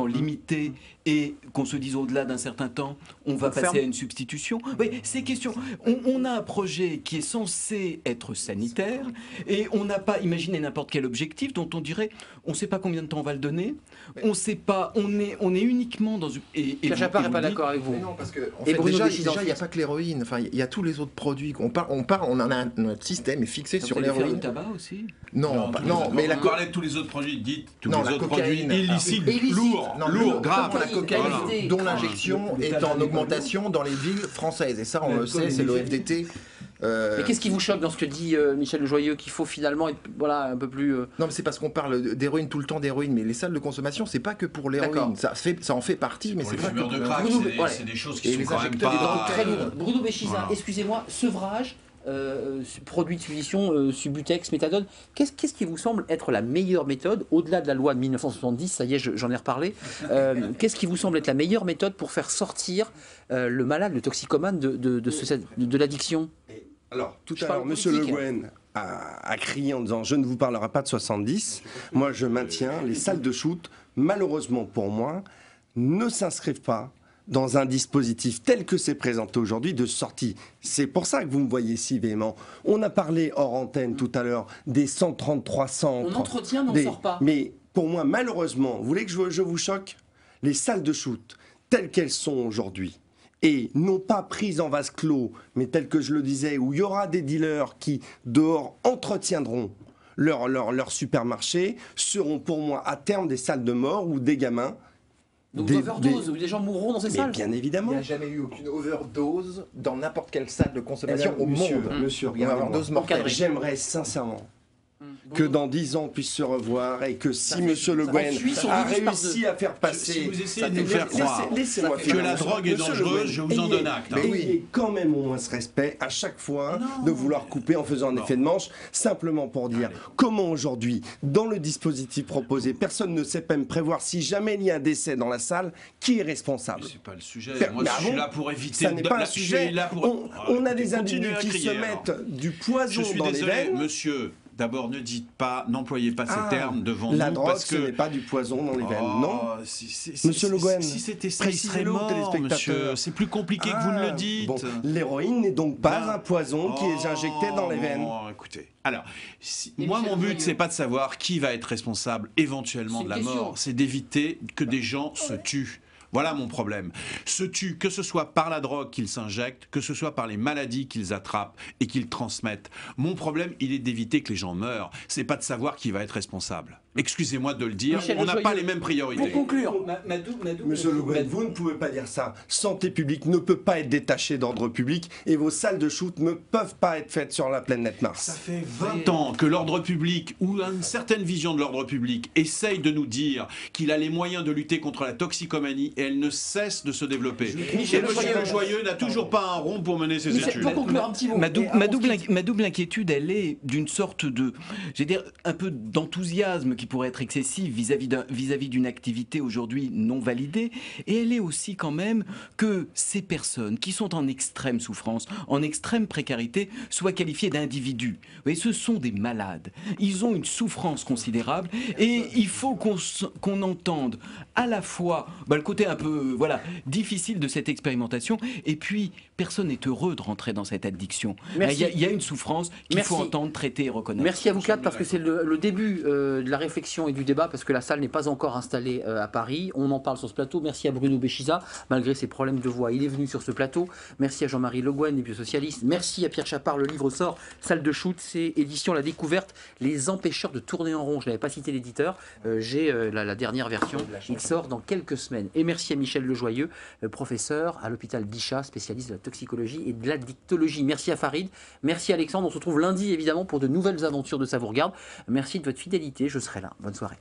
limité, et qu'on se dise au-delà d'un certain temps, on va passer à une substitution? Oui, ces questions. On a un projet qui est censé être sanitaire, et on n'a pas imaginé n'importe quel objectif dont on dirait, on ne sait pas combien de temps on va le donner, on ne sait pas, on est uniquement dans une... Pierre Chapard n'est pas d'accord avec vous. Mais non, parce que en fait, déjà, il n'y a pas que l'héroïne, enfin, il y a tous les autres produits. On en a notre système est fixé sur l'héroïne. Le tabac aussi? Non, mais on parlait de tous les autres produits, dites tous les autres produits illicites, lourds, graves. La cocaïne, dont l'injection est en augmentation dans les villes françaises. Et ça, on le sait, c'est l'OFDT. Mais qu'est-ce qui vous choque dans ce que dit Michel Lejoyeux, qu'il faut finalement être un peu plus... Non, mais c'est parce qu'on parle d'héroïne tout le temps, d'héroïne, mais les salles de consommation, c'est pas que pour l'héroïne. Ça en fait partie, mais c'est pas que pour de crack, c'est des choses qui sont quand même pas... Très lourdes. Bruno Béchisa, excusez-moi, sevrage, produits de substitution, Subutex, méthadone, qu'est-ce qui vous semble être la meilleure méthode, au-delà de la loi de 1970, ça y est, j'en ai reparlé, qu'est-ce qui vous semble être la meilleure méthode pour faire sortir le malade, le toxicomane de l'addiction? Alors, tout à l'heure, M. Le Guen a crié en disant « Je ne vous parlerai pas de 70 ». Moi, je maintiens, les salles de shoot, malheureusement pour moi, ne s'inscrivent pas dans un dispositif tel que c'est présenté aujourd'hui de sortie. C'est pour ça que vous me voyez si véhément. On a parlé hors antenne tout à l'heure des 133 centres. On entretient, mais on ne sort pas. Mais pour moi, malheureusement, vous voulez que je vous choque? Les salles de shoot, telles qu'elles sont aujourd'hui, et non pas prises en vase clos, mais telles que je le disais, où il y aura des dealers qui, dehors, entretiendront leur supermarché, seront pour moi à terme des salles de mort où des gamins... Donc overdose, où des gens mourront dans ces salles? Bien évidemment. Il n'y a jamais eu aucune overdose dans n'importe quelle salle de consommation au monde. Monsieur, j'aimerais sincèrement que dans 10 ans on puisse se revoir et que si M. Le Guen a réussi à faire passer... Si vous essayez de nous faire croire que la drogue est dangereuse, je vous en donne acte. Mais oui, quand même au moins ce respect à chaque fois de vouloir couper en faisant un effet de manche, simplement pour dire comment aujourd'hui, dans le dispositif proposé, personne ne sait même prévoir si jamais il y a un décès dans la salle, qui est responsable. C'est pas le sujet. Moi, je suis là pour éviter... Ça n'est pas un sujet. On a des individus qui se mettent du poison dans les veines. Je suis désolé, monsieur... D'abord, ne dites pas, n'employez pas ces termes devant nous. La drogue, parce que... ce n'est pas du poison dans les veines, non. Monsieur Le Guen, si c'était ça, il serait mort, monsieur. C'est plus compliqué que vous ne le dites. Bon, l'héroïne n'est donc pas un poison qui est injecté dans les veines. Écoutez, alors, moi, mon but, c'est pas de savoir qui va être responsable éventuellement de la mort. C'est d'éviter que des gens se tuent. Voilà mon problème. Se tuent, que ce soit par la drogue qu'ils s'injectent, que ce soit par les maladies qu'ils attrapent et qu'ils transmettent. Mon problème, il est d'éviter que les gens meurent. C'est pas de savoir qui va être responsable. Excusez-moi de le dire, Michel on n'a pas les mêmes priorités. Pour conclure, Monsieur Le Guen, vous ne pouvez pas dire ça. Santé publique ne peut pas être détachée d'ordre public et vos salles de shoot ne peuvent pas être faites sur la planète Mars. Ça fait 20 ans que l'ordre public, ou une certaine vision de l'ordre public, essaye de nous dire qu'il a les moyens de lutter contre la toxicomanie et elle ne cesse de se développer. Michel Lejoyeux n'a toujours pas un rond pour mener ses études. Pour conclure un petit mot. Ma double inquiétude, elle est d'une sorte de, j'ai dire, un peu d'enthousiasme qui pourrait être excessive vis-à-vis d'une activité aujourd'hui non validée. Et elle est aussi quand même que ces personnes qui sont en extrême souffrance, en extrême précarité, soient qualifiées d'individus. Vous voyez, ce sont des malades. Ils ont une souffrance considérable et il faut qu'on entende à la fois le côté un peu difficile de cette expérimentation et puis personne n'est heureux de rentrer dans cette addiction. Il y a une souffrance qu'il faut entendre, traiter et reconnaître. Merci à vous quatre parce que c'est le début de la réflexion et du débat parce que la salle n'est pas encore installée à Paris. On en parle sur ce plateau. Merci à Bruno Béchiza, malgré ses problèmes de voix, il est venu sur ce plateau. Merci à Jean-Marie Le Guen, les biosocialistes. Merci à Pierre Chapard, le livre sort, Salle de shoot, c'est édition La Découverte, Les empêcheurs de tourner en rond. Je n'avais pas cité l'éditeur, j'ai la dernière version, il sort dans quelques semaines. Et merci à Michel Lejoyeux, professeur à l'hôpital Bichat, spécialiste de la toxicologie et de l'addictologie. Merci à Farid, merci à Alexandre, on se retrouve lundi évidemment pour de nouvelles aventures de Ça vous regarde. Merci de votre fidélité, je serai là. Bonne soirée.